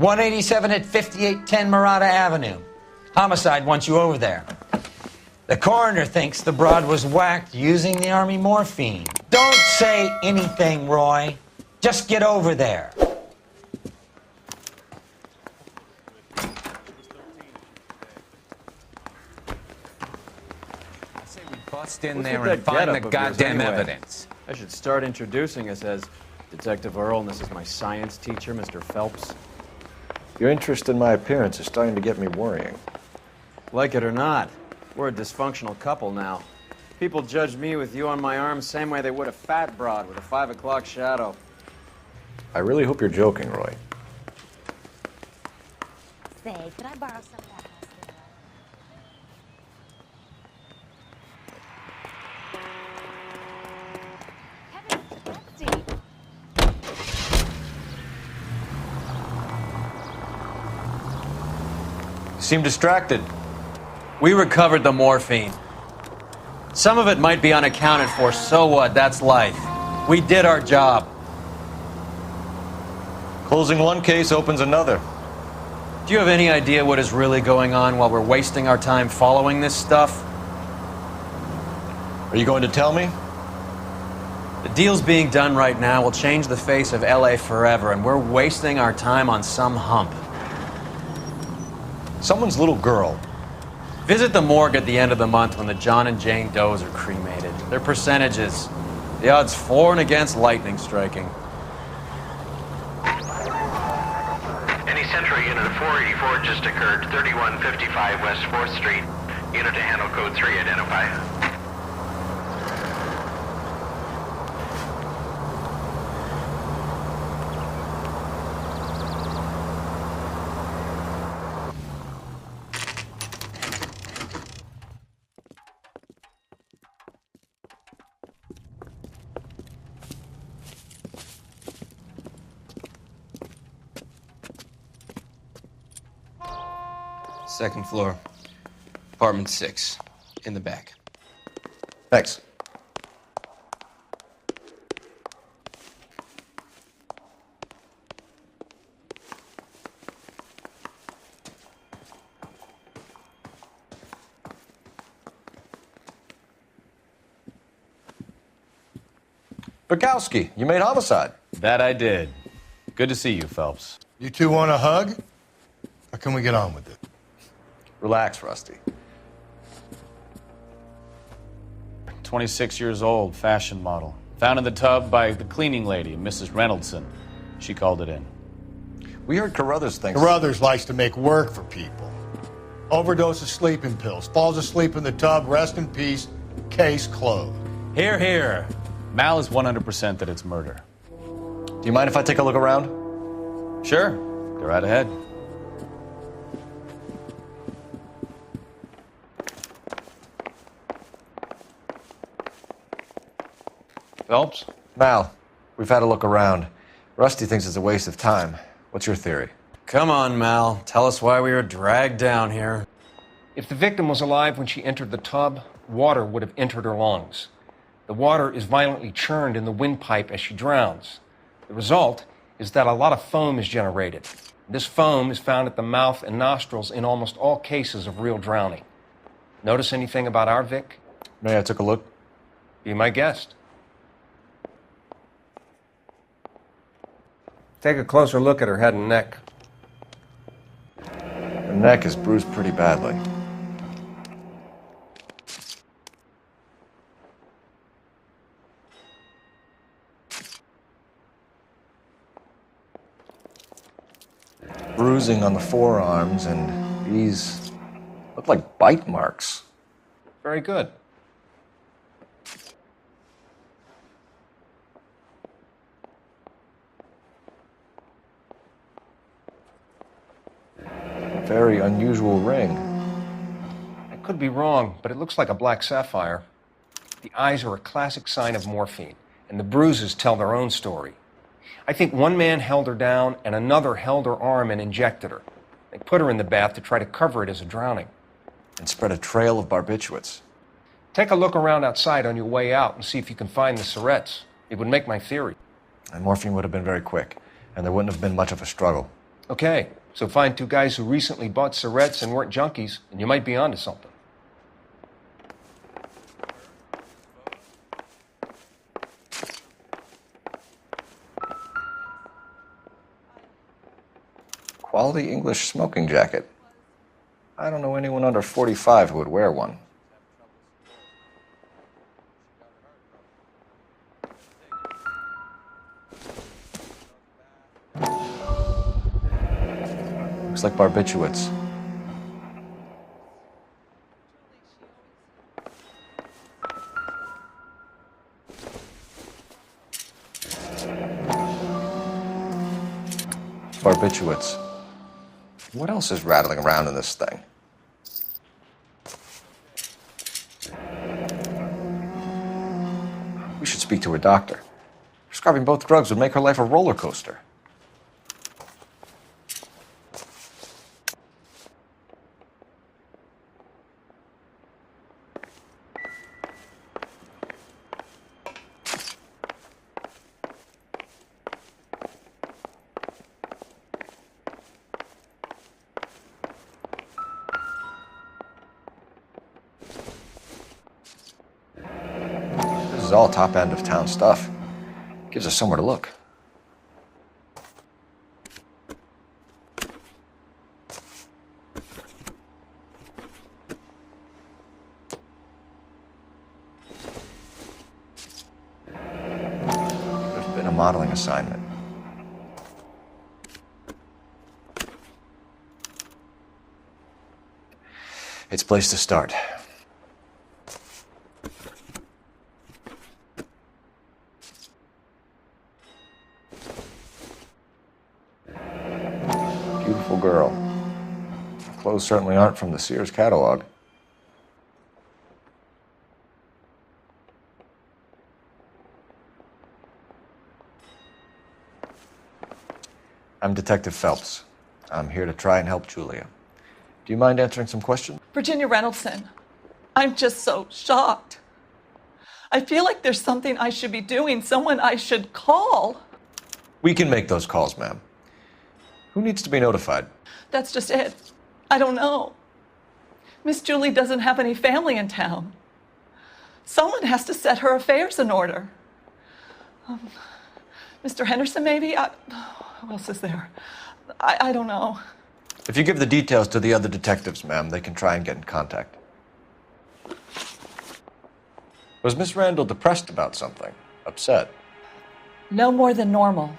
187 at 5810 Murata Avenue. Homicide wants you over there. The coroner thinks the broad was whacked using the Army morphine. Don't say anything, Roy. Just get over there. Bust in there and find the goddamn evidence. I should start introducing us as Detective Earl, and this is my science teacher, Mr. Phelps. Your interest in my appearance is starting to get me worrying. Like it or not, we're a dysfunctional couple now. People judge me with you on my arm same way they would a fat broad with a 5 o'clock shadow. I really hope you're joking, Roy. Say, can I borrow some of that? Seem distracted. We recovered the morphine. Some of it might be unaccounted for, so what? That's life. We did our job. Closing one case opens another. Do you have any idea what is really going on while we're wasting our time following this stuff? Are you going to tell me? The deals being done right now will change the face of LA forever, and we're wasting our time on some hump. Someone's little girl. Visit the morgue at the end of the month when the John and Jane Does are cremated. Their percentages. The odds for and against lightning striking. Any Central Unit 484 just occurred, 3155 West 4th Street. Unit to handle code 3, identify. Second floor, apartment 6, in the back. Thanks. Bukowski, you made homicide. That I did. Good to see you, Phelps. You two want a hug? Or can we get on with it? Relax, Rusty. 26 years old, fashion model. Found in the tub by the cleaning lady, Mrs. Reynoldson. She called it in. We heard Carruthers thinks... Carruthers likes to make work for people. Overdose of sleeping pills. Falls asleep in the tub. Rest in peace. Case closed. Here, here. Mal is 100% that it's murder. Do you mind if I take a look around? Sure. Go right ahead. Phelps? Mal, we've had a look around. Rusty thinks it's a waste of time. What's your theory? Come on, Mal. Tell us why we were dragged down here. If the victim was alive when she entered the tub, water would have entered her lungs. The water is violently churned in the windpipe as she drowns. The result is that a lot of foam is generated. This foam is found at the mouth and nostrils in almost all cases of real drowning. Notice anything about our Vic? May I took a look? Be my guest. Take a closer look at her head and neck. Her neck is bruised pretty badly. Bruising on the forearms, and these look like bite marks. Very good. A very unusual ring. I could be wrong, but it looks like a black sapphire. The eyes are a classic sign of morphine, and the bruises tell their own story. I think one man held her down and another held her arm and injected her. They put her in the bath to try to cover it as a drowning. And spread a trail of barbiturates. Take a look around outside on your way out and see if you can find the syrettes. It would make my theory. And morphine would have been very quick, and there wouldn't have been much of a struggle. Okay, so find two guys who recently bought cigarettes and weren't junkies, and you might be onto something. Quality English smoking jacket. I don't know anyone under 45 who would wear one. Looks like barbiturates. Barbiturates. What else is rattling around in this thing? We should speak to a doctor. Prescribing both drugs would make her life a roller coaster. This is all top end of town stuff. Gives us somewhere to look. There's been a modeling assignment. It's a place to start. Beautiful girl. Her clothes certainly aren't from the Sears catalog. I'm Detective Phelps. I'm here to try and help Julia. Do you mind answering some questions? Virginia Reynoldson, I'm just so shocked. I feel like there's something I should be doing, someone I should call. We can make those calls, ma'am. Who needs to be notified? That's just it. I don't know. Miss Julie doesn't have any family in town. Someone has to set her affairs in order. Mr. Henderson, maybe? Who else is there? I don't know. If you give the details to the other detectives, ma'am, they can try and get in contact. Was Miss Randall depressed about something? Upset? No more than normal.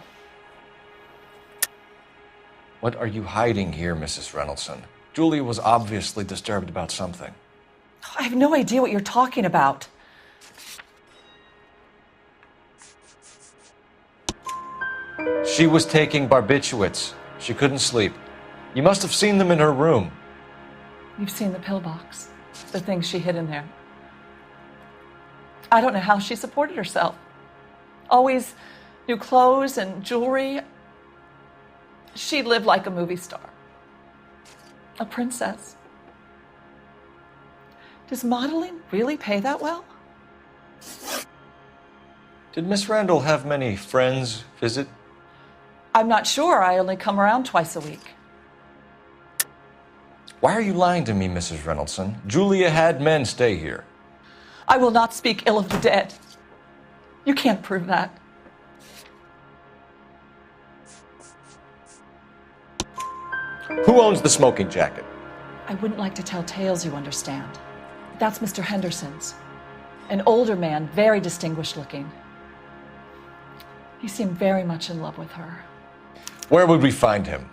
What are you hiding here, Mrs. Reynoldson? Julia was obviously disturbed about something. I have no idea what you're talking about. She was taking barbiturates. She couldn't sleep. You must have seen them in her room. You've seen the pillbox, the things she hid in there. I don't know how she supported herself. Always new clothes and jewelry. She lived like a movie star. A princess. Does modeling really pay that well? Did Miss Randall have many friends visit? I'm not sure. I only come around twice a week. Why are you lying to me, Mrs. Reynoldson? Julia had men stay here. I will not speak ill of the dead. You can't prove that. Who owns the smoking jacket? I wouldn't like to tell tales, you understand. That's Mr. Henderson's. An older man, very distinguished looking. He seemed very much in love with her. Where would we find him?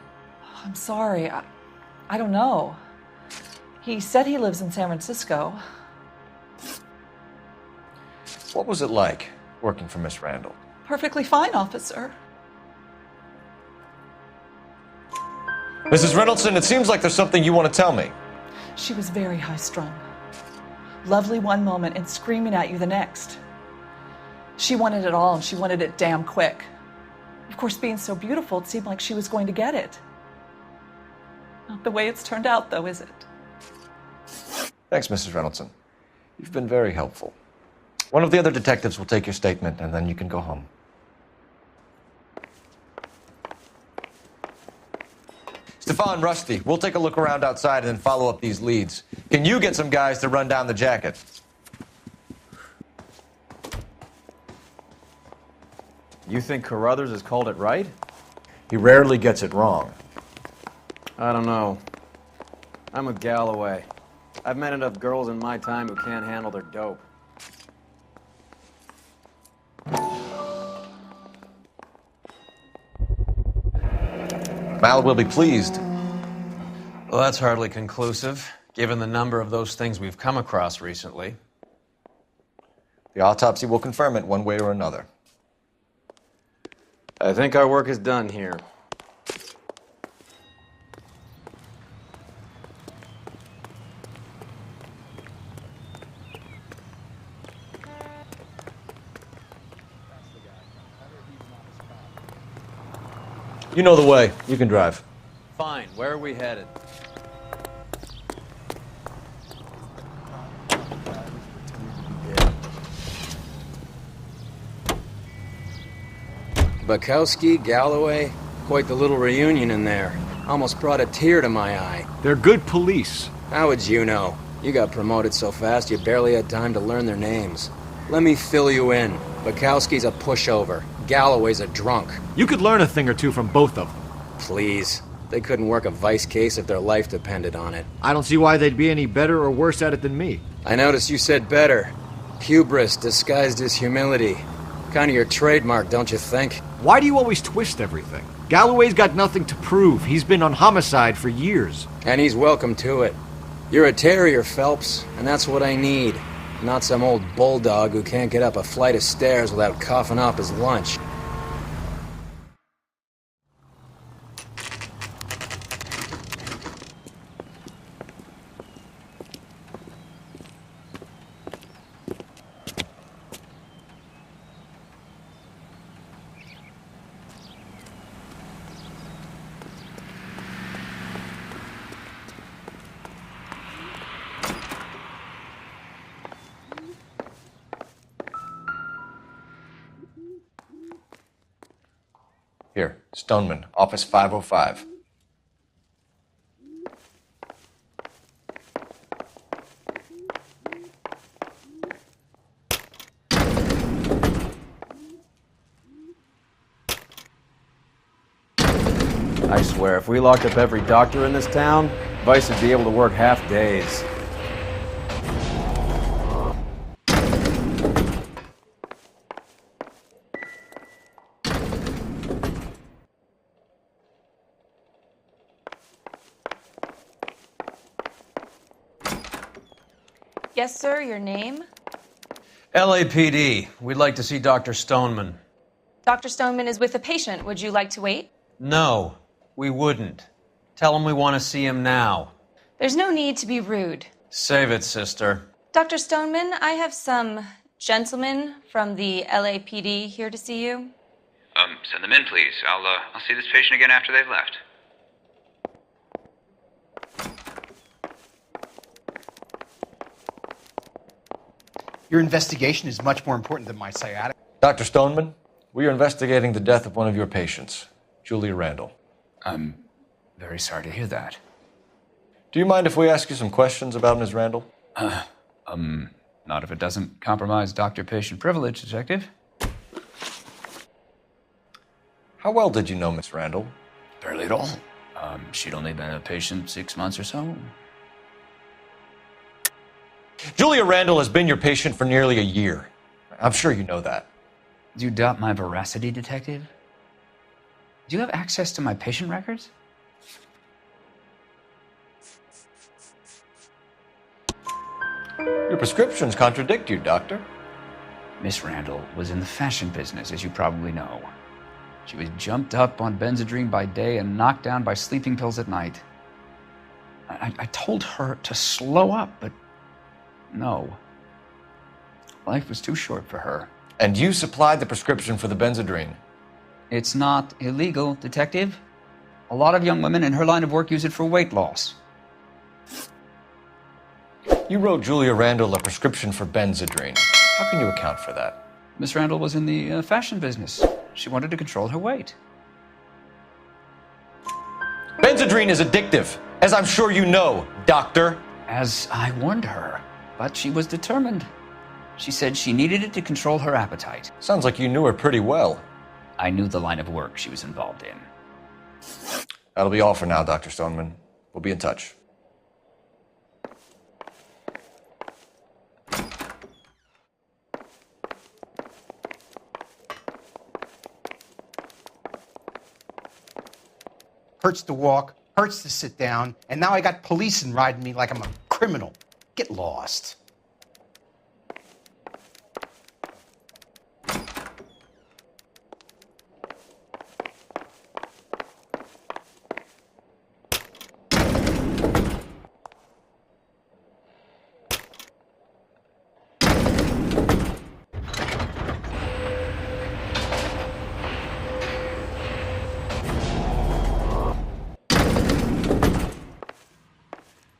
I'm sorry. I don't know. He said he lives in San Francisco. What was it like working for Miss Randall? Perfectly fine, officer. Mrs. Reynoldson, it seems like there's something you want to tell me. She was very high-strung. Lovely one moment and screaming at you the next. She wanted it all, and she wanted it damn quick. Of course, being so beautiful, it seemed like she was going to get it. Not the way it's turned out, though, is it? Thanks, Mrs. Reynoldson. You've been very helpful. One of the other detectives will take your statement, and then you can go home. Stefan, Rusty, we'll take a look around outside and then follow up these leads. Can you get some guys to run down the jacket? You think Carruthers has called it right? He rarely gets it wrong. I don't know. I'm with Galloway. I've met enough girls in my time who can't handle their dope. Mal will be pleased. Well, that's hardly conclusive, given the number of those things we've come across recently. The autopsy will confirm it one way or another. I think our work is done here. You know the way. You can drive. Fine. Where are we headed? Bukowski, Galloway, quite the little reunion in there. Almost brought a tear to my eye. They're good police. How would you know? You got promoted so fast you barely had time to learn their names. Let me fill you in. Bukowski's a pushover. Galloway's a drunk. You could learn a thing or two from both of them. Please. They couldn't work a vice case if their life depended on it. I don't see why they'd be any better or worse at it than me. I noticed you said better. Hubris disguised as humility. Kind of your trademark, don't you think? Why do you always twist everything? Galloway's got nothing to prove. He's been on homicide for years. And he's welcome to it. You're a terrier, Phelps, and that's what I need. Not some old bulldog who can't get up a flight of stairs without coughing off his lunch. Here, Stoneman, office 505. I swear, if we locked up every doctor in this town, Vice would be able to work half days. Yes, sir, your name? LAPD. We'd like to see Dr. Stoneman. Dr. Stoneman is with a patient. Would you like to wait? No, we wouldn't. Tell him we want to see him now. There's no need to be rude. Save it, sister. Dr. Stoneman, I have some gentlemen from the LAPD here to see you. Send them in, please. I'll see this patient again after they've left. Your investigation is much more important than my sciatic. Dr. Stoneman, we are investigating the death of one of your patients, Julia Randall. I'm very sorry to hear that. Do you mind if we ask you some questions about Ms. Randall? Not if it doesn't compromise doctor-patient privilege, Detective. How well did you know Miss Randall? Barely at all. She'd only been a patient 6 months or so. Julia Randall has been your patient for nearly a year. I'm sure you know that. Do you doubt my veracity, Detective? Do you have access to my patient records? Your prescriptions contradict you, Doctor. Miss Randall was in the fashion business, as you probably know. She was jumped up on Benzedrine by day and knocked down by sleeping pills at night. I told her to slow up, but no. Life was too short for her. And you supplied the prescription for the Benzedrine? It's not illegal, Detective. A lot of young women in her line of work use it for weight loss. You wrote Julia Randall a prescription for Benzedrine. How can you account for that? Miss Randall was in the fashion business. She wanted to control her weight. Benzedrine Benzedrine is addictive, as I'm sure you know, Doctor. As I warned her, but she was determined. She said she needed it to control her appetite. Sounds like you knew her pretty well. I knew the line of work she was involved in. That'll be all for now, Dr. Stoneman. We'll be in touch. Hurts to walk, hurts to sit down, and now I got policemen riding me like I'm a criminal. Get lost.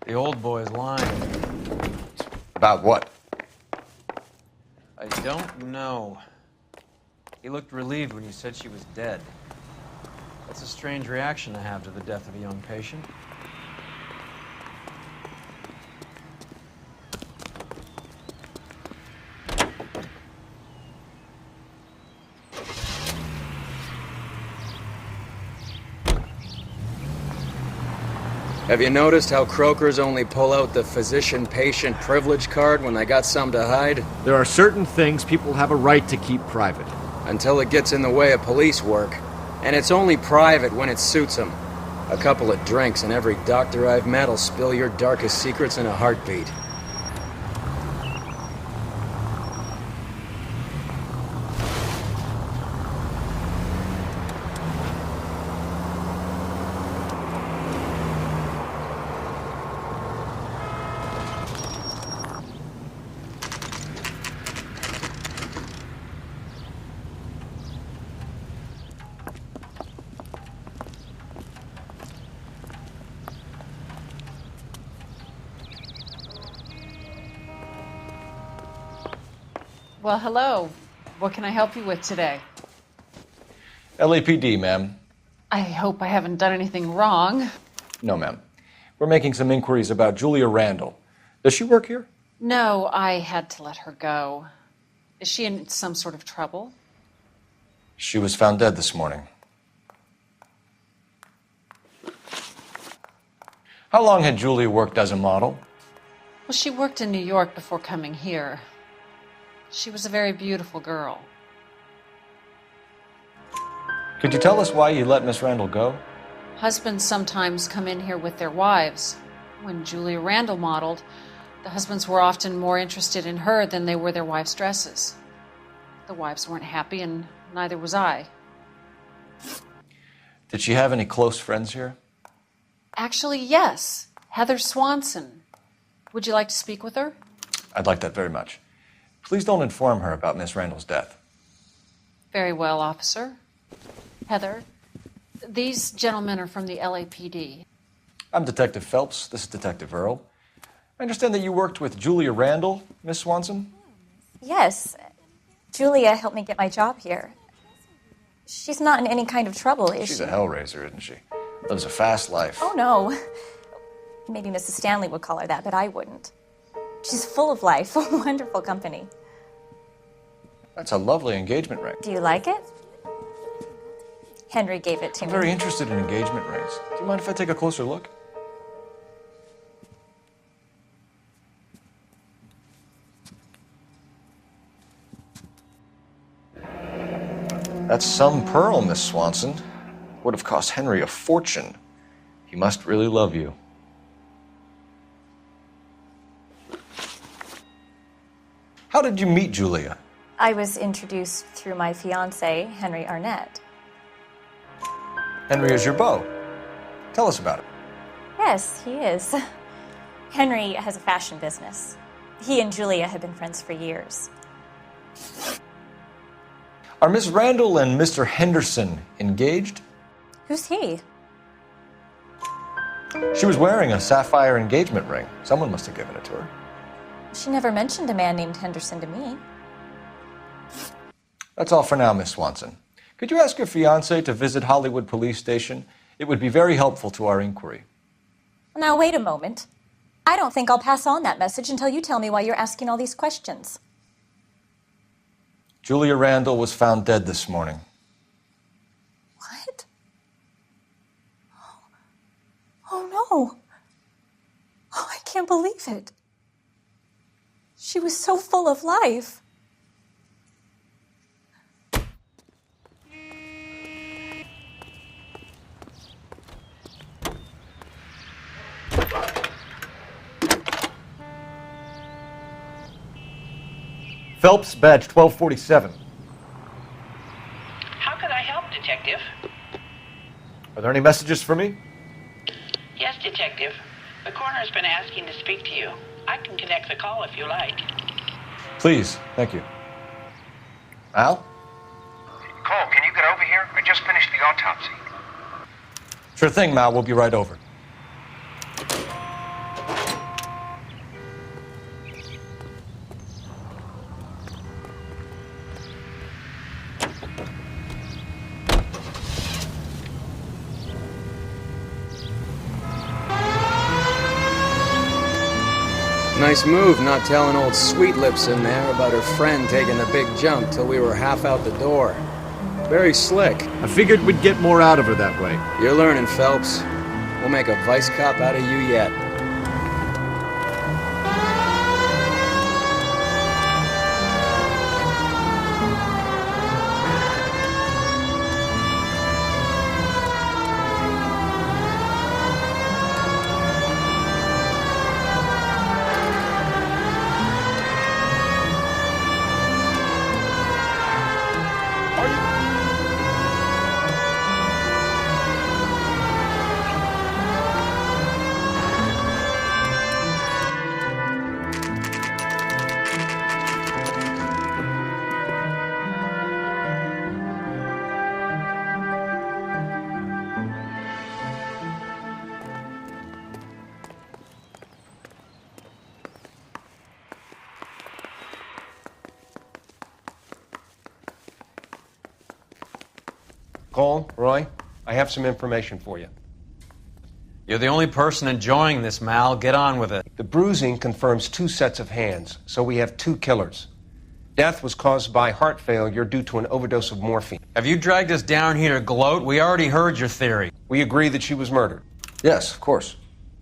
The old boy's lying. About what? I don't know. He looked relieved when you said she was dead. That's a strange reaction to have to the death of a young patient. Have you noticed how croakers only pull out the physician-patient privilege card when they got something to hide? There are certain things people have a right to keep private. Until it gets in the way of police work. And it's only private when it suits them. A couple of drinks and every doctor I've met will spill your darkest secrets in a heartbeat. Well, hello. What can I help you with today? LAPD, ma'am. I hope I haven't done anything wrong. No, ma'am. We're making some inquiries about Julia Randall. Does she work here? No, I had to let her go. Is she in some sort of trouble? She was found dead this morning. How long had Julia worked as a model? Well, she worked in New York before coming here. She was a very beautiful girl. Could you tell us why you let Miss Randall go? Husbands sometimes come in here with their wives. When Julia Randall modeled, the husbands were often more interested in her than they were their wives' dresses. The wives weren't happy, and neither was I. Did she have any close friends here? Actually, yes. Heather Swanson. Would you like to speak with her? I'd like that very much. Please don't inform her about Miss Randall's death. Very well, officer. Heather, these gentlemen are from the LAPD. I'm Detective Phelps. This is Detective Earl. I understand that you worked with Julia Randall, Miss Swanson? Yes. Julia helped me get my job here. She's not in any kind of trouble, is she? She's a hellraiser, isn't she? Lives a fast life. Oh, no. Maybe Mrs. Stanley would call her that, but I wouldn't. She's full of life, a wonderful company. That's a lovely engagement ring. Do you like it? Henry gave it to I'm me. very interested in engagement rings. Do you mind if I take a closer look? That's some pearl, Miss Swanson. Would have cost Henry a fortune. He must really love you. How did you meet Julia? I was introduced through my fiancé, Henry Arnett. Henry is your beau. Tell us about it. Yes, he is. Henry has a fashion business. He and Julia have been friends for years. Are Miss Randall and Mr. Henderson engaged? Who's he? She was wearing a sapphire engagement ring. Someone must have given it to her. She never mentioned a man named Henderson to me. That's all for now, Miss Swanson. Could you ask your fiancé to visit Hollywood Police Station? It would be very helpful to our inquiry. Now, wait a moment. I don't think I'll pass on that message until you tell me why you're asking all these questions. Julia Randall was found dead this morning. What? Oh, no. Oh, I can't believe it. She was so full of life. Phelps, badge 1247. How can I help, Detective? Are there any messages for me? Yes, Detective. The coroner's been asking to speak to you. I can connect the call if you like. Please, thank you. Al? Cole, can you get over here? I just finished the autopsy. Sure thing, Mal. We'll be right over. Nice move not telling old Sweet Lips in there about her friend taking the big jump till we were half out the door. Very slick. I figured we'd get more out of her that way. You're learning, Phelps. We'll make a vice cop out of you yet. Cole, Roy, I have some information for you. You're the only person enjoying this, Mal. Get on with it. The bruising confirms 2 sets of hands, so we have 2 killers. Death was caused by heart failure due to an overdose of morphine. Have you dragged us down here to gloat? We already heard your theory. We agree that she was murdered. Yes, of course.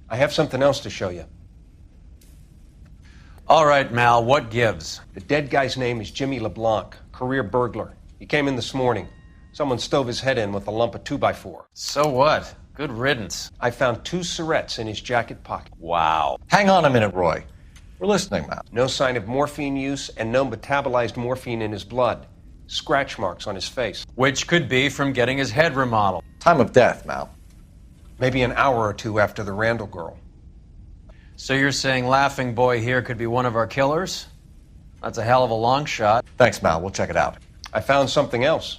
I have something else to show you. All right, Mal, what gives? The dead guy's name is Jimmy LeBlanc, career burglar. He came in this morning. Someone stove his head in with a lump of 2x4. So what? Good riddance. I found 2 syrettes in his jacket pocket. Wow. Hang on a minute, Roy. We're listening, Mal. No sign of morphine use and no metabolized morphine in his blood. Scratch marks on his face. Which could be from getting his head remodeled. Time of death, Mal. Maybe an hour or 2 after the Randall girl. So you're saying Laughing Boy here could be one of our killers? That's a hell of a long shot. Thanks, Mal. We'll check it out. I found something else.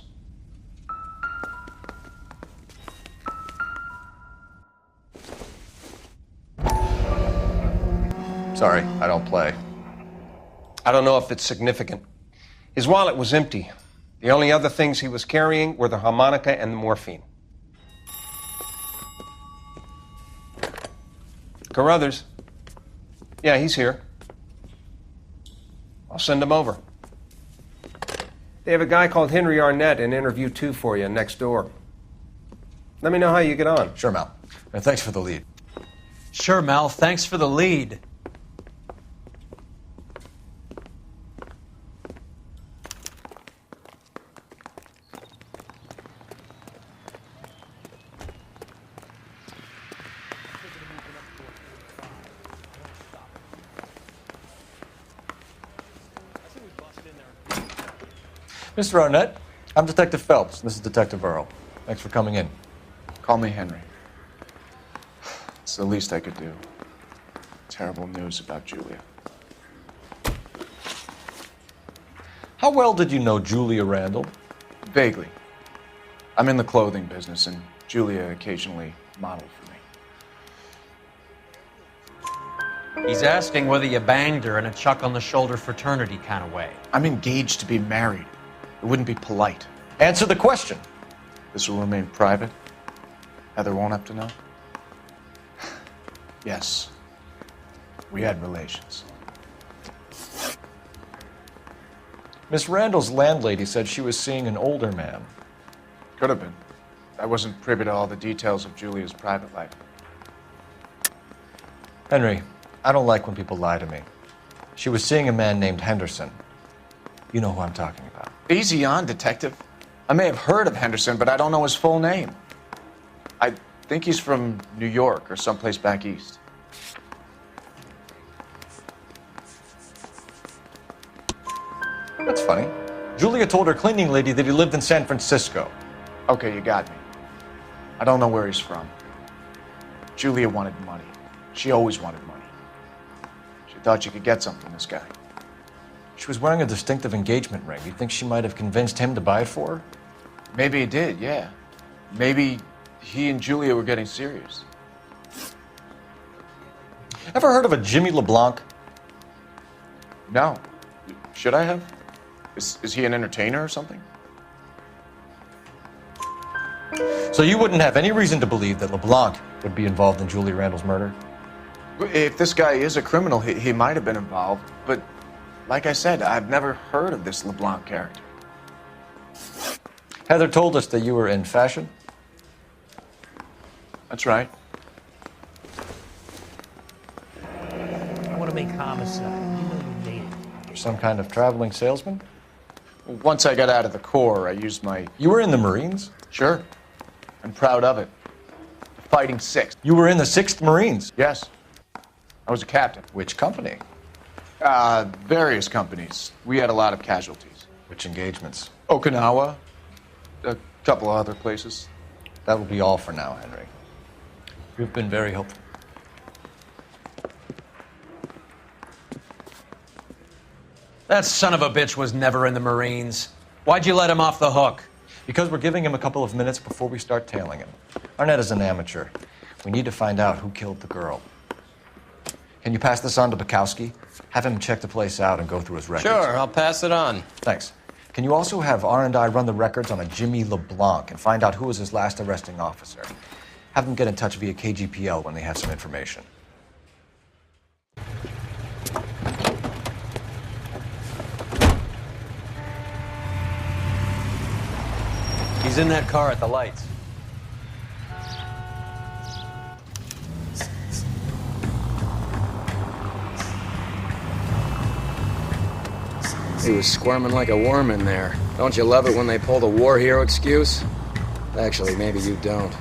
Sorry, I don't play. I don't know if it's significant. His wallet was empty. The only other things he was carrying were the harmonica and the morphine. Carruthers. Yeah, he's here. I'll send him over. They have a guy called Henry Arnett in interview 2 for you next door. Let me know how you get on. Sure, Mal. And thanks for the lead. Sure, Mal. Thanks for the lead. Mr. Arnett, I'm Detective Phelps. This is Detective Earl. Thanks for coming in. Call me Henry. It's the least I could do. Terrible news about Julia. How well did you know Julia Randall? Vaguely. I'm in the clothing business, and Julia occasionally modeled for me. He's asking whether you banged her in a chuck-on-the-shoulder fraternity kind of way. I'm engaged to be married. It wouldn't be polite. Answer the question. This will remain private. Heather won't have to know? Yes. We had relations. Miss Randall's landlady said she was seeing an older man. Could have been. I wasn't privy to all the details of Julia's private life. Henry, I don't like when people lie to me. She was seeing a man named Henderson. You know who I'm talking about. Easy on, Detective. I may have heard of Henderson, but I don't know his full name. I think he's from New York or someplace back east. That's funny. Julia told her cleaning lady that he lived in San Francisco. Okay, you got me. I don't know where he's from. Julia wanted money. She always wanted money. She thought she could get something from this guy. She was wearing a distinctive engagement ring. You think she might have convinced him to buy it for her? Maybe he did, yeah. Maybe he and Julia were getting serious. Ever heard of a Jimmy LeBlanc? No. Should I have? Is he an entertainer or something? So you wouldn't have any reason to believe that LeBlanc would be involved in Julie Randall's murder? If this guy is a criminal, he might have been involved. But like I said, I've never heard of this LeBlanc character. Heather told us that you were in fashion. That's right. I want to make homicide. You know you made it. You're some kind of traveling salesman? Once I got out of the Corps, I used my... You were in the Marines? Sure. I'm proud of it. The Fighting Sixth. You were in the 6th Marines? Yes. I was a captain. Which company? Various companies. We had a lot of casualties. Which engagements? Okinawa. A couple of other places. That will be all for now, Henry. You've been very helpful. That son of a bitch was never in the Marines. Why'd you let him off the hook? Because we're giving him a couple of minutes before we start tailing him. Arnett is an amateur. We need to find out who killed the girl. Can you pass this on to Bukowski? Have him check the place out and go through his records. Sure, I'll pass it on. Thanks. Can you also have R&I run the records on a Jimmy LeBlanc and find out who was his last arresting officer? Have them get in touch via KGPL when they have some information. He's in that car at the lights. He was squirming like a worm in there. Don't you love it when they pull the war hero excuse? Actually, maybe you don't.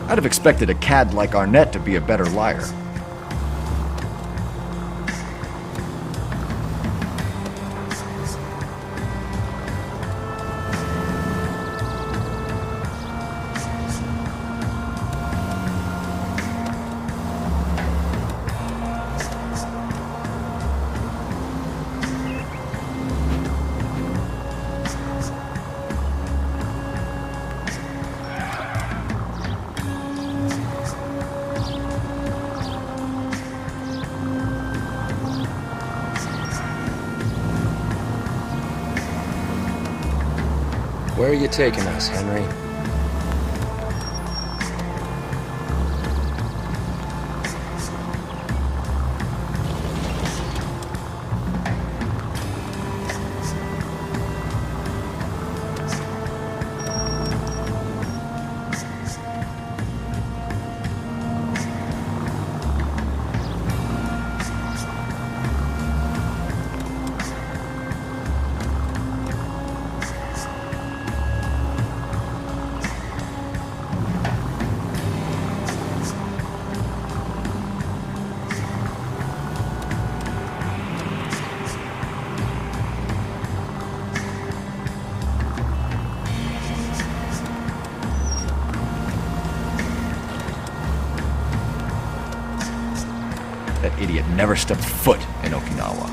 I'd have expected a cad like Arnett to be a better liar. Where are you taking us, Henry? that idiot never stepped foot in Okinawa.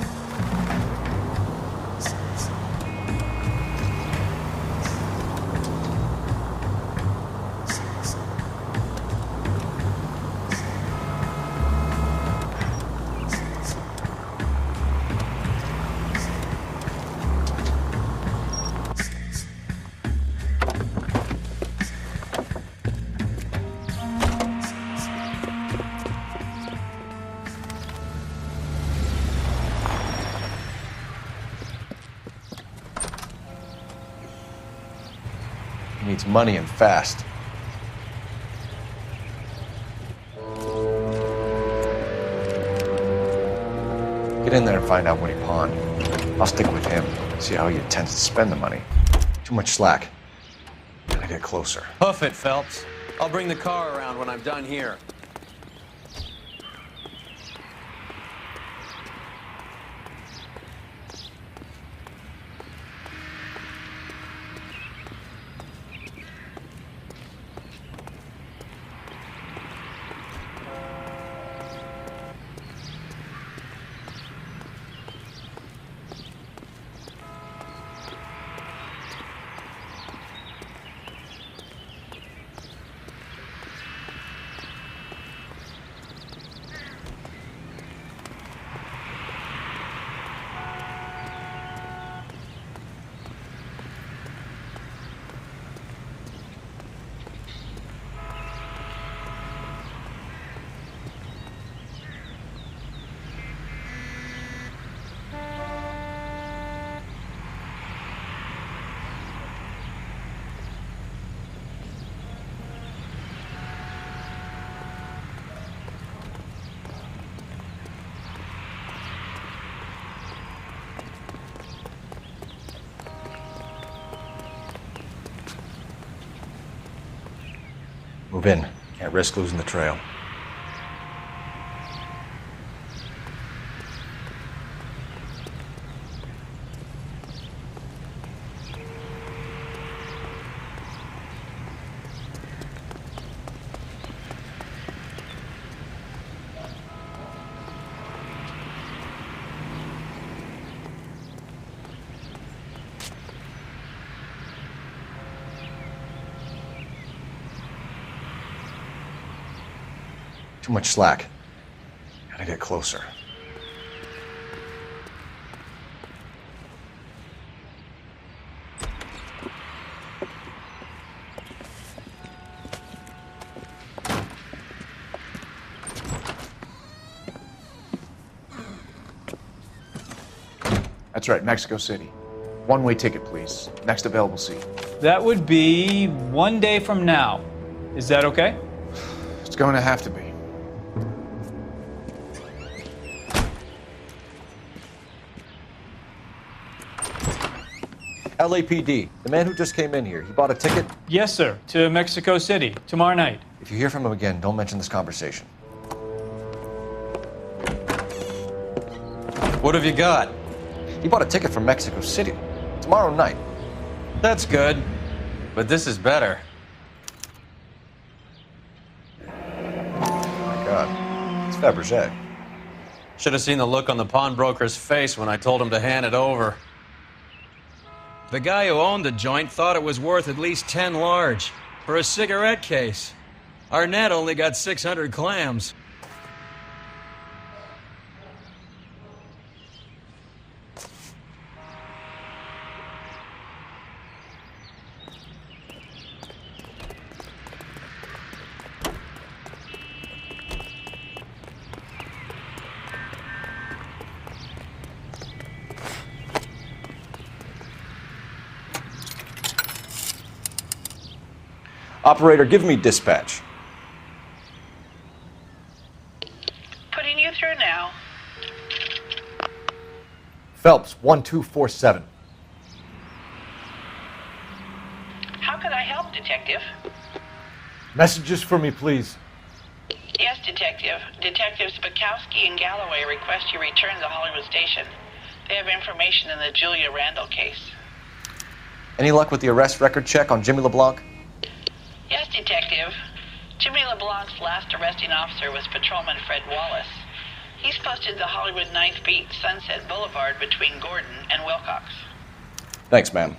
He needs money and fast. Get in there and find out what he pawned. I'll stick with him, see how he intends to spend the money. Too much slack. Gotta get closer. Hoof it, Phelps. I'll bring the car around when I'm done here. Move in. Can't risk losing the trail. Too much slack. Gotta get closer. That's right, Mexico City. One-way ticket, please. Next available seat. That would be 1 day from now. Is that okay? It's going to have to be. LAPD, the man who just came in here, he bought a ticket? Yes, sir. To Mexico City, tomorrow night. If you hear from him again, don't mention this conversation. What have you got? He bought a ticket from Mexico City. Tomorrow night. That's good. But this is better. Oh my God. It's Fabergé. Should have seen the look on the pawnbroker's face when I told him to hand it over. The guy who owned the joint thought it was worth at least 10 large for a cigarette case. Arnett only got 600 clams. Operator, give me dispatch. Putting you through now. Phelps, 1247. How could I help, Detective? Messages for me, please. Yes, Detective. Detectives Bukowski and Galloway request you return to Hollywood Station. They have information in the Julia Randall case. Any luck with the arrest record check on Jimmy LeBlanc? Yes, Detective. Jimmy LeBlanc's last arresting officer was Patrolman Fred Wallace. He's posted the Hollywood 9th Beat Sunset Boulevard between Gordon and Wilcox. Thanks, ma'am.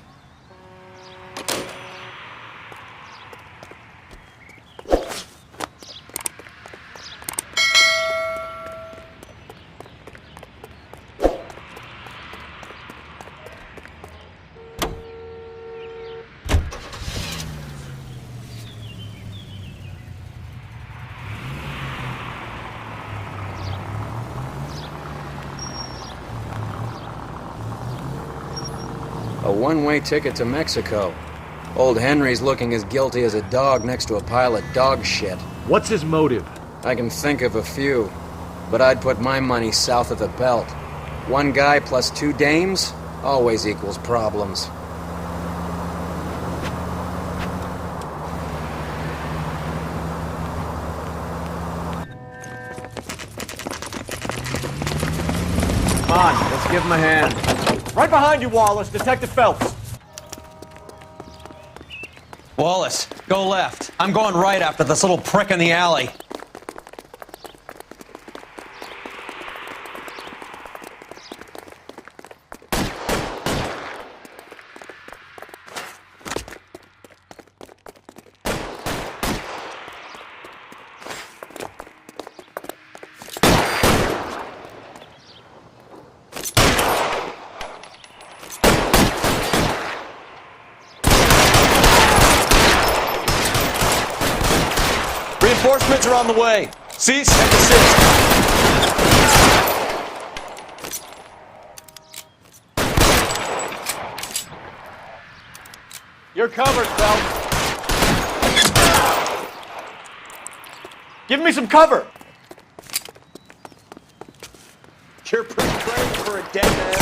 A one-way ticket to Mexico. Old Henry's looking as guilty as a dog next to a pile of dog shit. What's his motive? I can think of a few, but I'd put my money south of the belt. One guy plus two dames always equals problems. Come on, let's give him a hand. Right behind you, Wallace. Detective Phelps. Wallace, go left. I'm going right after this little prick in the alley. Reinforcements are on the way. Cease and desist. You're covered, Phelps. Give me some cover. You're pretty brave for a dead man.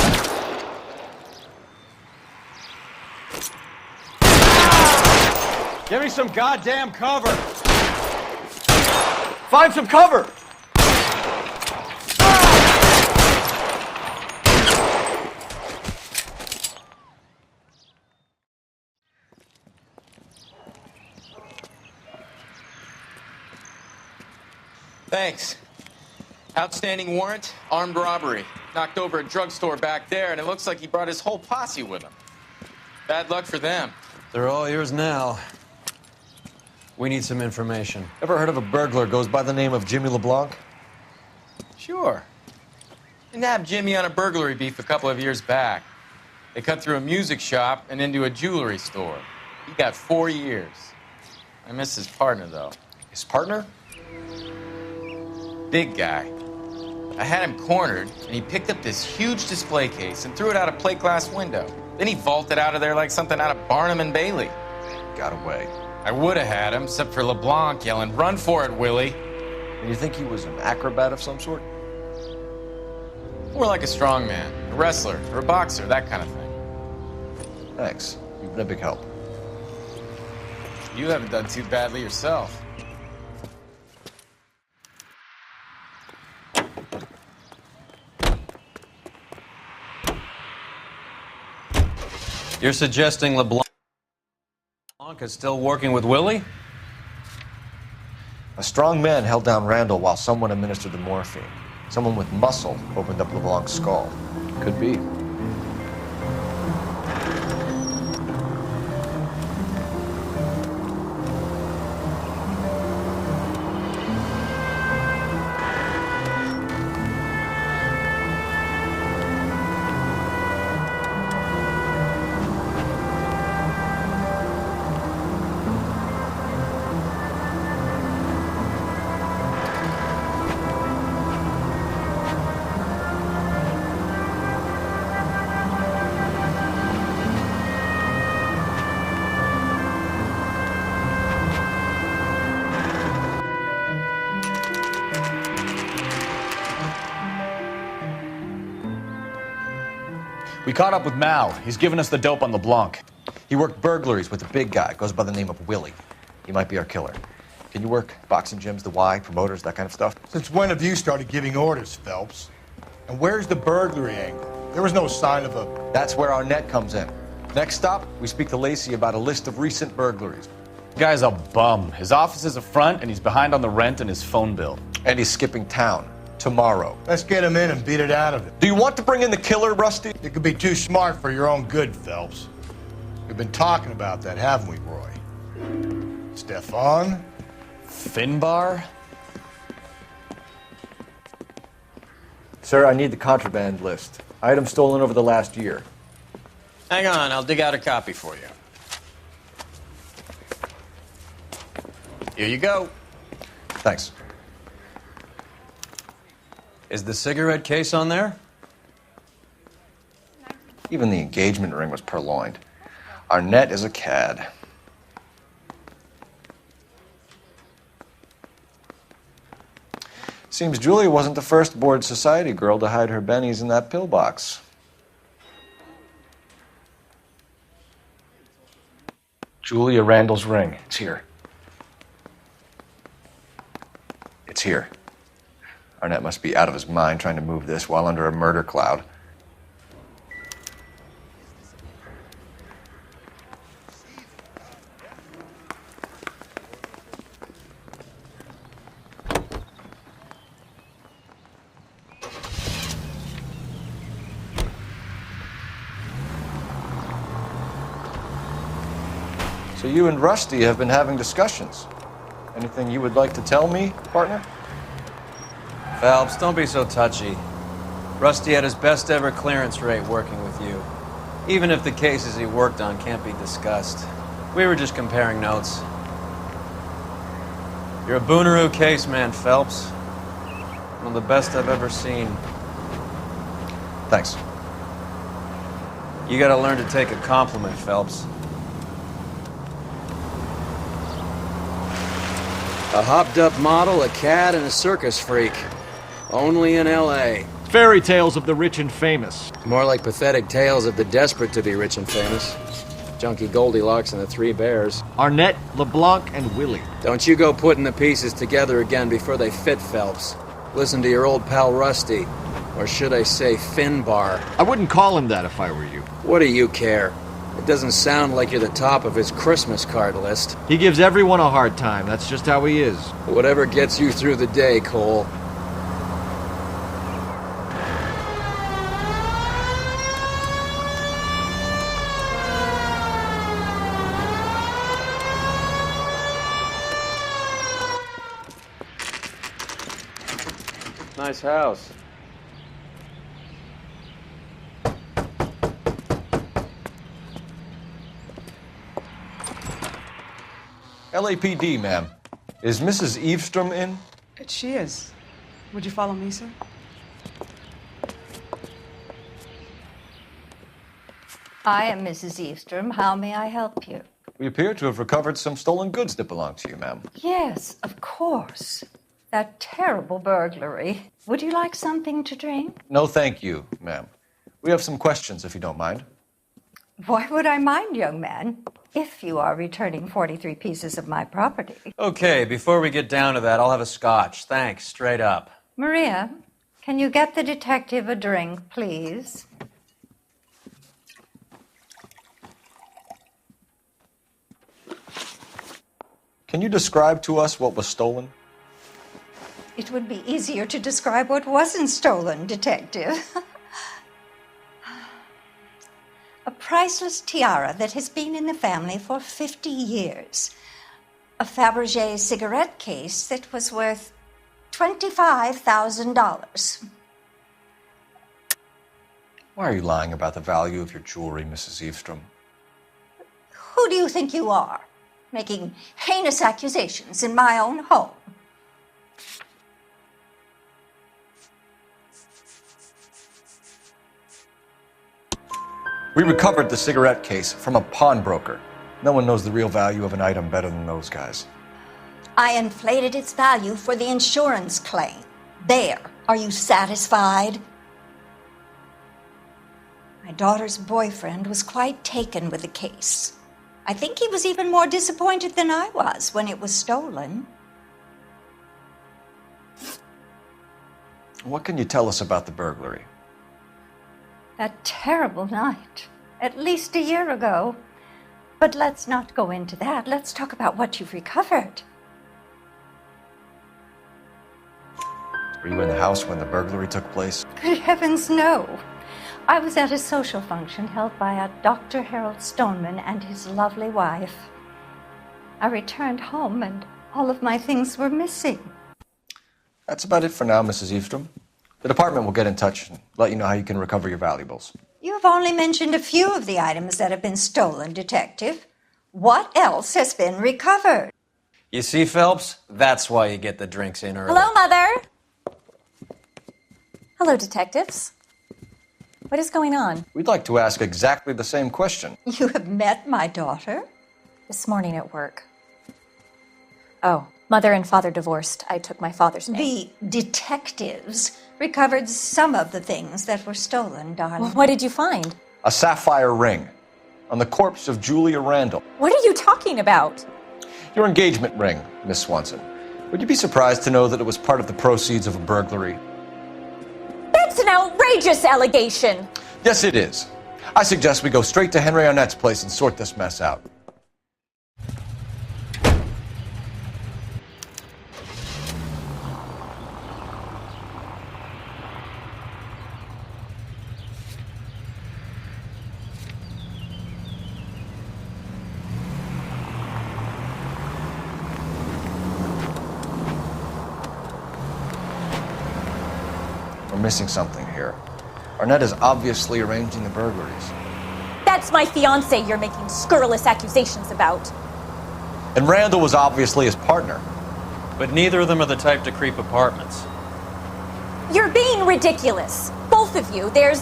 Give me some goddamn cover. Find some cover. Thanks. Outstanding warrant, armed robbery. Knocked over a drugstore back there, and it looks like he brought his whole posse with him. Bad luck for them. They're all yours now. We need some information. Ever heard of a burglar goes by the name of Jimmy LeBlanc? Sure. We nabbed Jimmy on a burglary beef a couple of years back. They cut through a music shop and into a jewelry store. He got 4 years. I miss his partner, though. His partner? Big guy. I had him cornered, and he picked up this huge display case and threw it out a plate glass window. Then he vaulted out of there like something out of Barnum and Bailey. Got away. I would have had him, except for LeBlanc yelling, "Run for it, Willie!" And you think he was an acrobat of some sort? More like a strongman, a wrestler, or a boxer, that kind of thing. Thanks. You've been a big help. You haven't done too badly yourself. You're suggesting LeBlanc is still working with Willie? A strong man held down Randall while someone administered the morphine. Someone with muscle opened up LeBlanc's skull. Could be. We caught up with Mao. He's given us the dope on LeBlanc. He worked burglaries with a big guy. Goes by the name of Willie. He might be our killer. Can you work boxing gyms, the Y, promoters, that kind of stuff? Since when have you started giving orders, Phelps? And where's the burglary angle? There was no sign of a... That's where our net comes in. Next stop, we speak to Lacey about a list of recent burglaries. The guy's a bum. His office is a front, and he's behind on the rent and his phone bill. And he's skipping town. tomorrow. Let's get him in and beat it out of it. Do you want to bring in the killer, Rusty? You could be too smart for your own good, Phelps. We've been talking about that, haven't we, Roy? Stefan? Finbar? Sir, I need the contraband list. Items stolen over the last year. Hang on, I'll dig out a copy for you. Here you go. Thanks. Is the cigarette case on there? Even the engagement ring was purloined. Arnett is a cad. Seems Julia wasn't the first bored society girl to hide her bennies in that pillbox. Julia Randall's ring. It's here. It's here. Arnett must be out of his mind trying to move this while under a murder cloud. So you and Rusty have been having discussions. Anything you would like to tell me, partner? Phelps, don't be so touchy. Rusty had his best ever clearance rate working with you. Even if the cases he worked on can't be discussed. We were just comparing notes. You're a Booneroo case man, Phelps. One of the best I've ever seen. Thanks. You gotta learn to take a compliment, Phelps. A hopped-up model, a cad, and a circus freak. Only in L.A. Fairy tales of the rich and famous. More like pathetic tales of the desperate to be rich and famous. Junkie Goldilocks and the Three Bears. Arnett, LeBlanc, and Willie. Don't you go putting the pieces together again before they fit, Phelps. Listen to your old pal Rusty. Or should I say Finbar. I wouldn't call him that if I were you. What do you care? It doesn't sound like you're the top of his Christmas card list. He gives everyone a hard time. That's just how he is. Whatever gets you through the day, Cole. Nice house. LAPD, ma'am. Is Mrs. Eavestrom in? She is. Would you follow me, sir? I am Mrs. Eavestrom. How may I help you? We appear to have recovered some stolen goods that belong to you, ma'am. Yes, of course. That terrible burglary. Would you like something to drink? No, thank you, ma'am. We have some questions, if you don't mind. Why would I mind, young man, if you are returning 43 pieces of my property? Okay, before we get down to that, I'll have a scotch. Thanks, straight up. Maria, can you get the detective a drink, please? Can you describe to us what was stolen? It would be easier to describe what wasn't stolen, Detective. A priceless tiara that has been in the family for 50 years. A Fabergé cigarette case that was worth $25,000. Why are you lying about the value of your jewelry, Mrs. Eavestrom? Who do you think you are, making heinous accusations in my own home? We recovered the cigarette case from a pawnbroker. No one knows the real value of an item better than those guys. I inflated its value for the insurance claim. There. Are you satisfied? My daughter's boyfriend was quite taken with the case. I think he was even more disappointed than I was when it was stolen. What can you tell us about the burglary? That terrible night, at least a year ago. But let's not go into that. Let's talk about what you've recovered. Were you in the house when the burglary took place? Good heavens, no. I was at a social function held by a Dr. Harold Stoneman and his lovely wife. I returned home and all of my things were missing. That's about it for now, Mrs. Eastrom. The department will get in touch and let you know how you can recover your valuables. You have only mentioned a few of the items that have been stolen, Detective. What else has been recovered? You see, Phelps? That's why you get the drinks in early. Hello, Mother. Hello, detectives. What is going on? We'd like to ask exactly the same question. You have met my daughter? This morning at work. Oh, mother and father divorced. I took my father's name. The detectives recovered some of the things that were stolen, darling. Well, what did you find? A sapphire ring on the corpse of Julia Randall. What are you talking about? Your engagement ring, Miss Swanson. Would you be surprised to know that it was part of the proceeds of a burglary? That's an outrageous allegation. Yes, it is. I suggest we go straight to Henry Arnett's place and sort this mess out. We're missing something here. Arnett is obviously arranging the burglaries. That's my fiancé you're making scurrilous accusations about. And Randall was obviously his partner. But neither of them are the type to creep apartments. You're being ridiculous. Both of you. There's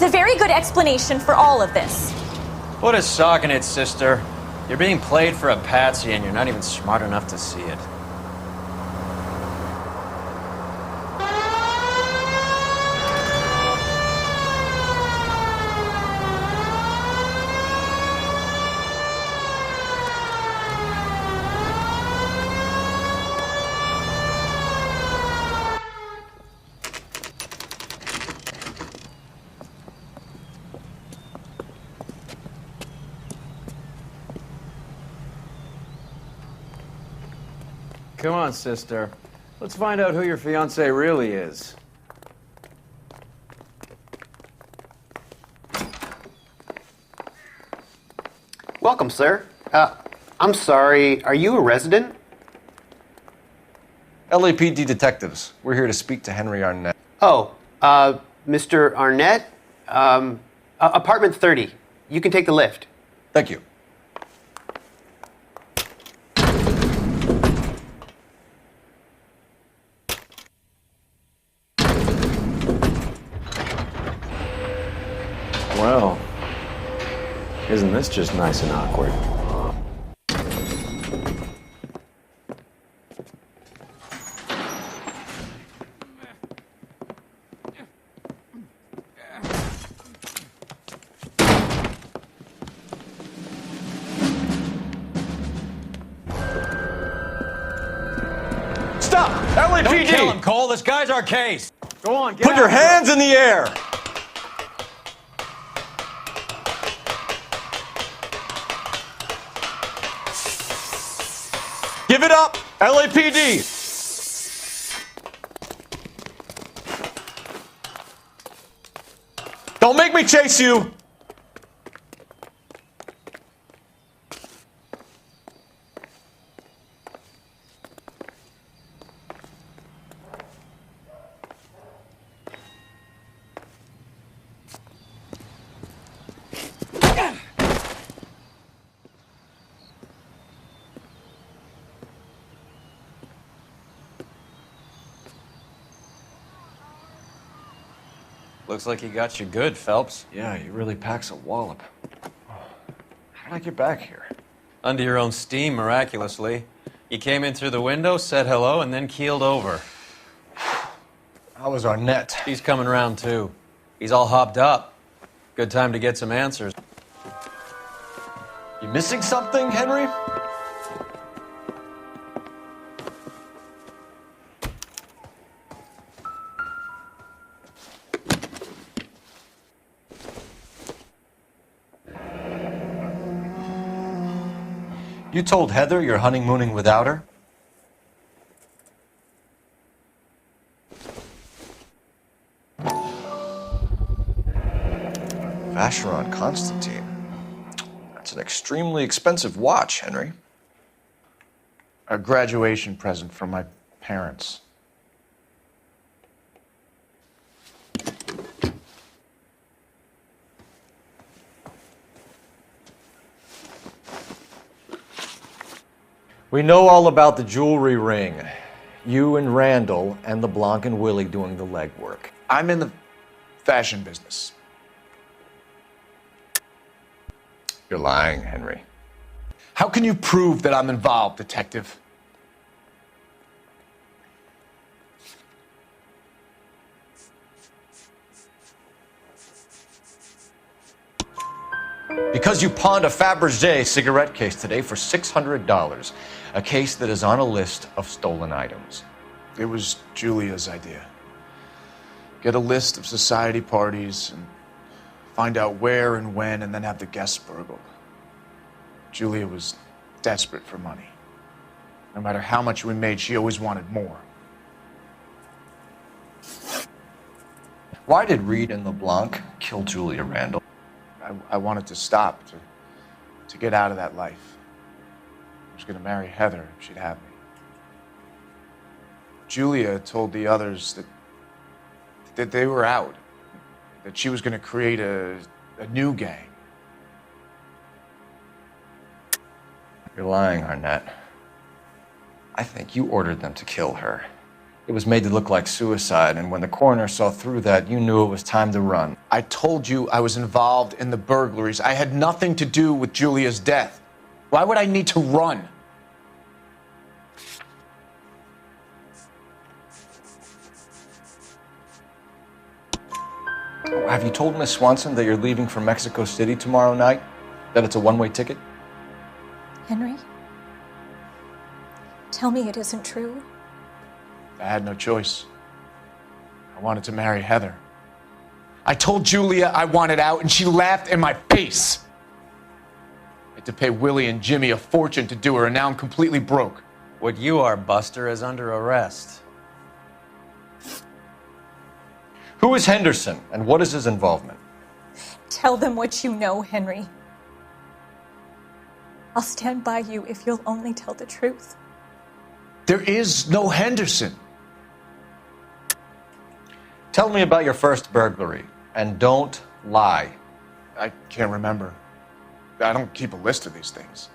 a very good explanation for all of this. What a sock in it, sister. You're being played for a patsy and you're not even smart enough to see it. Come on, sister. Let's find out who your fiancé really is. Welcome, sir. I'm sorry, are you a resident? LAPD detectives. We're here to speak to Henry Arnett. Oh, Mr. Arnett? Apartment 30. You can take the lift. Thank you. Well, isn't this just nice and awkward? Stop! LAPD! Don't kill him, Cole. This guy's our case. Go on, get Put your out of here. hands in the air! Give it up, LAPD! Don't make me chase you! Looks like he got you good, Phelps. Yeah, he really packs a wallop. How did I get back here? Under your own steam, miraculously. You came in through the window, said hello, and then keeled over. How was Arnett? He's coming around, too. He's all hopped up. Good time to get some answers. You missing something, Henry? You told Heather you're honeymooning without her? Vacheron Constantine. That's an extremely expensive watch, Henry. A graduation present from my parents. We know all about the jewelry ring. You and Randall and LeBlanc and Willie doing the legwork. I'm in the fashion business. You're lying, Henry. How can you prove that I'm involved, Detective? Because you pawned a Fabergé cigarette case today for $600. A case that is on a list of stolen items. It was Julia's idea. Get a list of society parties and find out where and when and then have the guests burgled. Julia was desperate for money. No matter how much we made, she always wanted more. Why did Reed and LeBlanc kill Julia Randall? I wanted to stop, to get out of that life. I was going to marry Heather if she'd have me. Julia told the others that they were out, that she was going to create a new gang. You're lying, Arnett. I think you ordered them to kill her. It was made to look like suicide, and when the coroner saw through that, you knew it was time to run. I told you I was involved in the burglaries. I had nothing to do with Julia's death. Why would I need to run? Have you told Miss Swanson that you're leaving for Mexico City tomorrow night? That it's a one-way ticket? Henry? Tell me it isn't true. I had no choice. I wanted to marry Heather. I told Julia I wanted out, and she laughed in my face. I had to pay Willie and Jimmy a fortune to do her, and now I'm completely broke. What you are, Buster, is under arrest. Who is Henderson, and what is his involvement? Tell them what you know, Henry. I'll stand by you if you'll only tell the truth. There is no Henderson. Tell me about your first burglary, and don't lie. I can't remember. I don't keep a list of these things.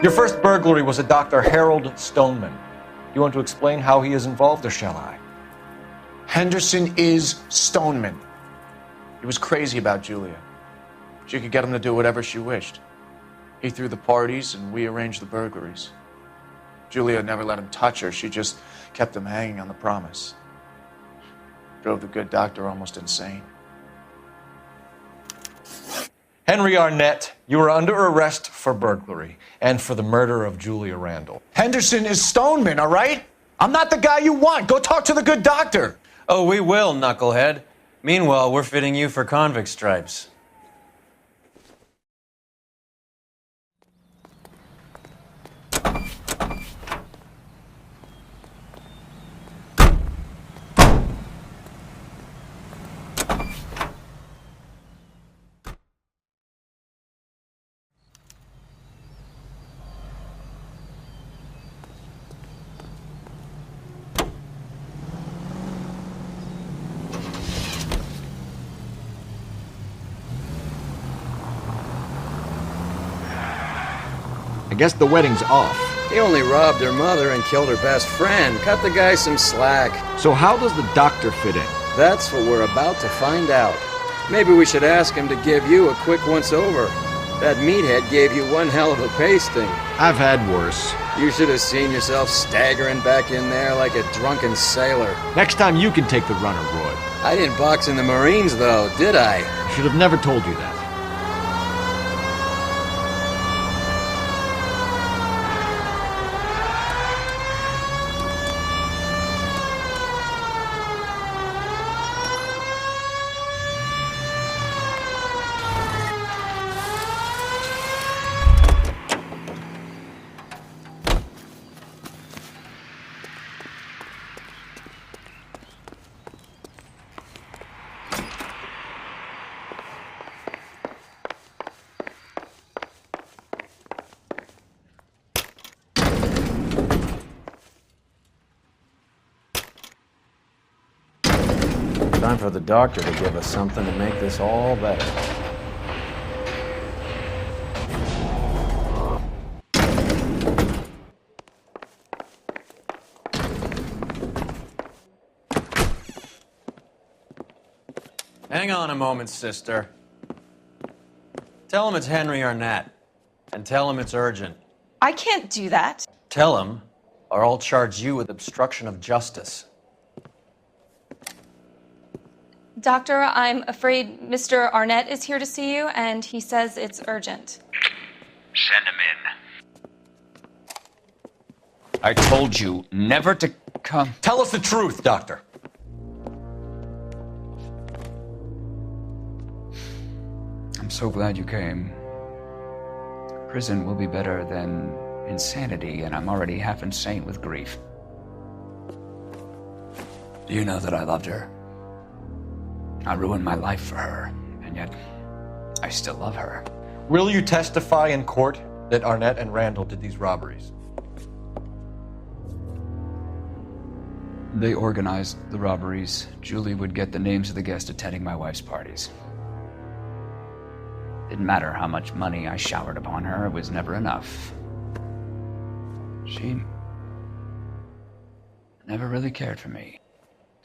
Your first burglary was a Dr. Harold Stoneman. You want to explain how he is involved, or shall I? Henderson is Stoneman. He was crazy about Julia. She could get him to do whatever she wished. He threw the parties, and we arranged the burglaries. Julia never let him touch her. She just kept him hanging on the promise. Drove the good doctor almost insane. Henry Arnett, you are under arrest for burglary and for the murder of Julia Randall. Henderson is Stoneman, all right? I'm not the guy you want. Go talk to the good doctor. Oh, we will, knucklehead. Meanwhile, we're fitting you for convict stripes. I guess the wedding's off. He only robbed her mother and killed her best friend. Cut the guy some slack. So how does the doctor fit in? That's what we're about to find out. Maybe we should ask him to give you a quick once-over. That meathead gave you one hell of a pasting. I've had worse. You should have seen yourself staggering back in there like a drunken sailor. Next time you can take the runner, Roy. I didn't box in the Marines, though, did I? I should have never told you that. Time for the doctor to give us something to make this all better. Hang on a moment, sister. Tell him it's Henry Arnett, and tell him it's urgent. I can't do that. Tell him, or I'll charge you with obstruction of justice. Doctor, I'm afraid Mr. Arnett is here to see you, and he says it's urgent. Send him in. I told you never to come. Tell us the truth, Doctor. I'm so glad you came. Prison will be better than insanity, and I'm already half insane with grief. Do you know that I loved her? I ruined my life for her, and yet I still love her. Will you testify in court that Arnett and Randall did these robberies? They organized the robberies. Julie would get the names of the guests attending my wife's parties. Didn't matter how much money I showered upon her, it was never enough. She never really cared for me.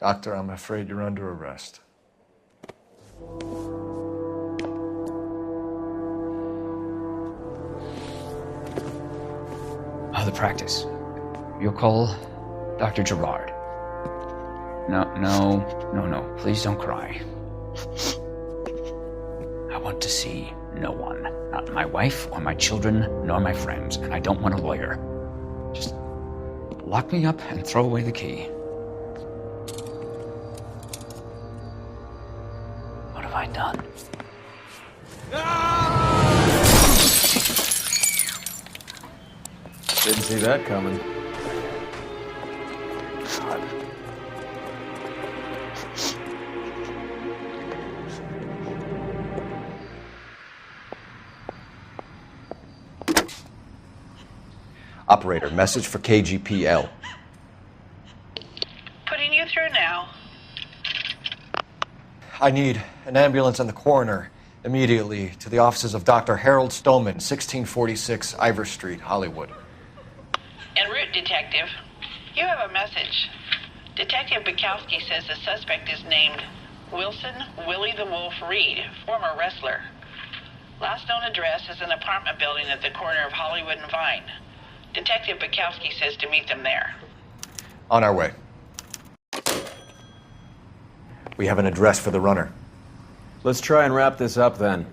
Doctor, I'm afraid you're under arrest. Oh, the practice. You'll call Dr. Gerard. No. Please don't cry. I want to see no one. Not my wife or my children, nor my friends. And I don't want a lawyer. Just lock me up and throw away the key. What have I done? Didn't see that coming. Operator, message for KGPL. Putting you through now. I need an ambulance and the coroner immediately to the offices of Dr. Harold Stoneman, 1646 Ivor Street, Hollywood. En route, Detective. You have a message. Detective Bukowski says the suspect is named Wilson Willie the Wolf Reed, former wrestler. Last known address is an apartment building at the corner of Hollywood and Vine. Detective Bukowski says to meet them there. On our way. We have an address for the runner. Let's try and wrap this up then.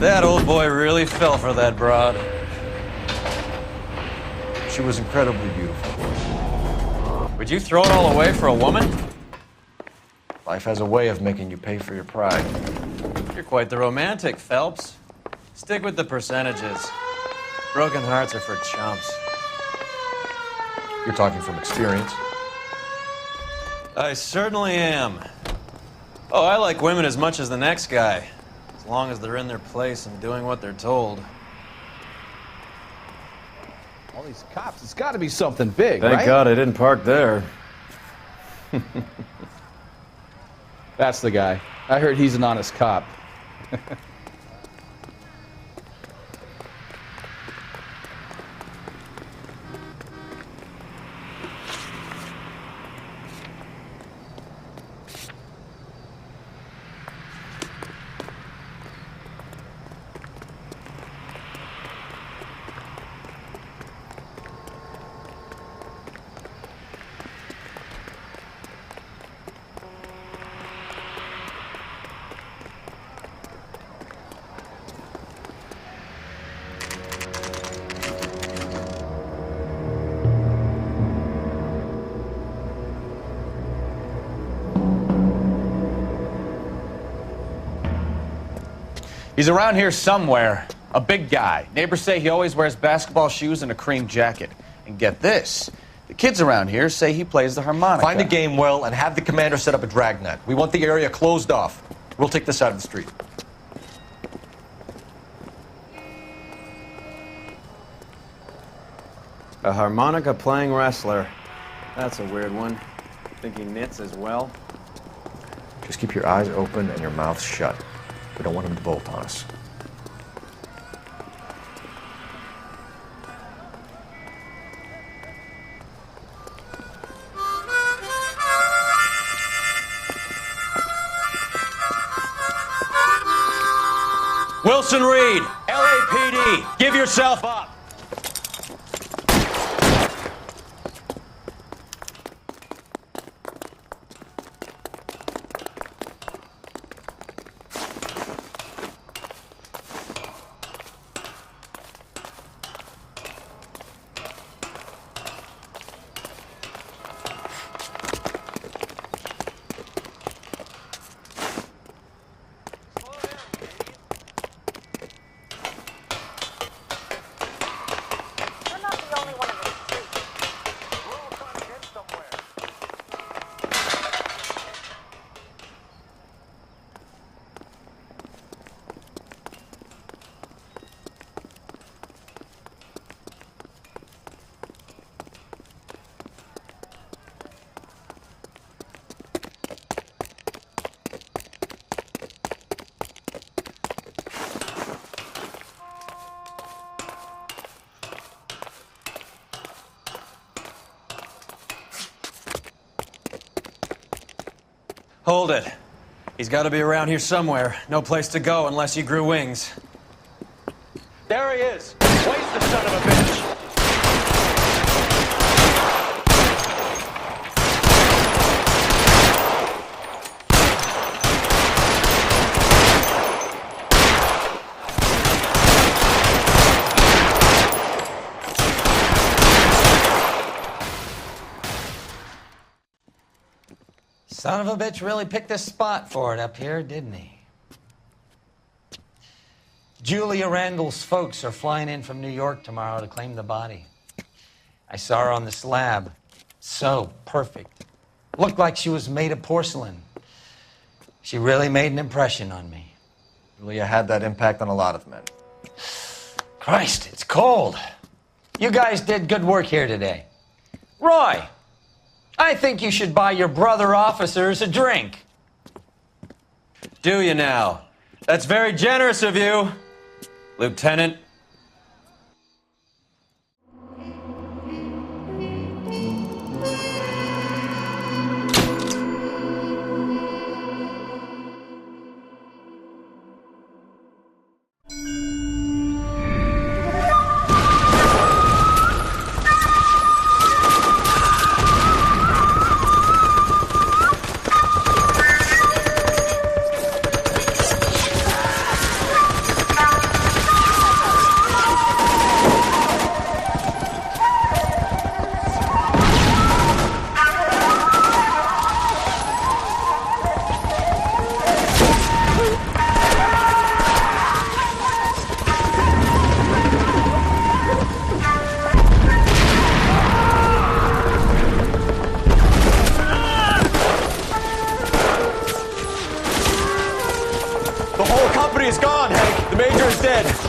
That old boy really fell for that broad. She was incredibly beautiful. Would you throw it all away for a woman? Life has a way of making you pay for your pride. You're quite the romantic, Phelps. Stick with the percentages. Broken hearts are for chumps. You're talking from experience. I certainly am. Oh, I like women as much as the next guy. As long as they're in their place and doing what they're told. All these cops, it's got to be something big, Thank right? God I didn't park there. That's the guy. I heard he's an honest cop. He's around here somewhere. A big guy. Neighbors say he always wears basketball shoes and a cream jacket. And get this, The kids around here say he plays the harmonica. Find a game well and have the commander set up a dragnet. We want the area closed off. We'll take this out of the street. A harmonica playing wrestler. That's a weird one. Think he knits as well? Just keep your eyes open and your mouth shut. We don't want him to bolt on us. Wilson Reed, LAPD, give yourself up. Hold it. He's got to be around here somewhere. No place to go unless he grew wings. There he is. Where's the son of a bitch? Son of a bitch really picked this spot for it up here, didn't he? Julia Randall's folks are flying in from New York tomorrow to claim the body. I saw her on the slab. So perfect. Looked like she was made of porcelain. She really made an impression on me. Julia had that impact on a lot of men. Christ, it's cold. You guys did good work here today. Roy, I think you should buy your brother officers a drink. Do you now? That's very generous of you, Lieutenant.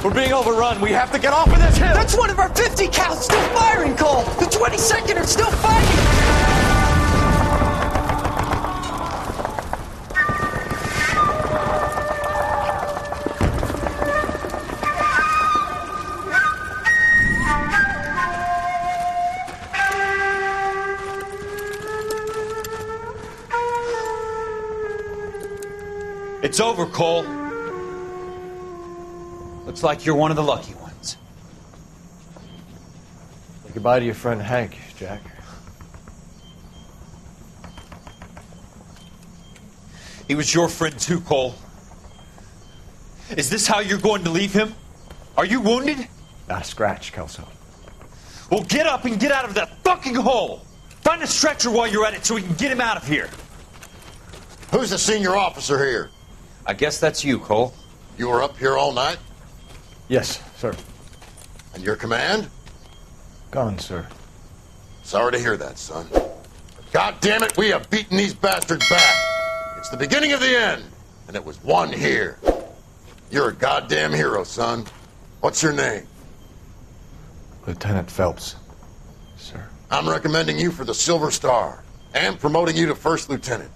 We're being overrun. We have to get off of this hill. That's one of our 50 cows still firing, Cole. The 22nd are still fighting. It's over, Cole. Looks like you're one of the lucky ones. Say goodbye to your friend Hank, Jack. He was your friend too, Cole. Is this how you're going to leave him? Are you wounded? Not a scratch, Kelso. Well, get up and get out of that fucking hole! Find a stretcher while you're at it so we can get him out of here. Who's the senior officer here? I guess that's you, Cole. You were up here all night? Yes, sir. And your command? Gone, sir. Sorry to hear that, son. God damn it, we have beaten these bastards back. It's the beginning of the end, and it was won here. You're a goddamn hero, son. What's your name? Lieutenant Phelps, sir. I'm recommending you for the Silver Star and promoting you to First Lieutenant.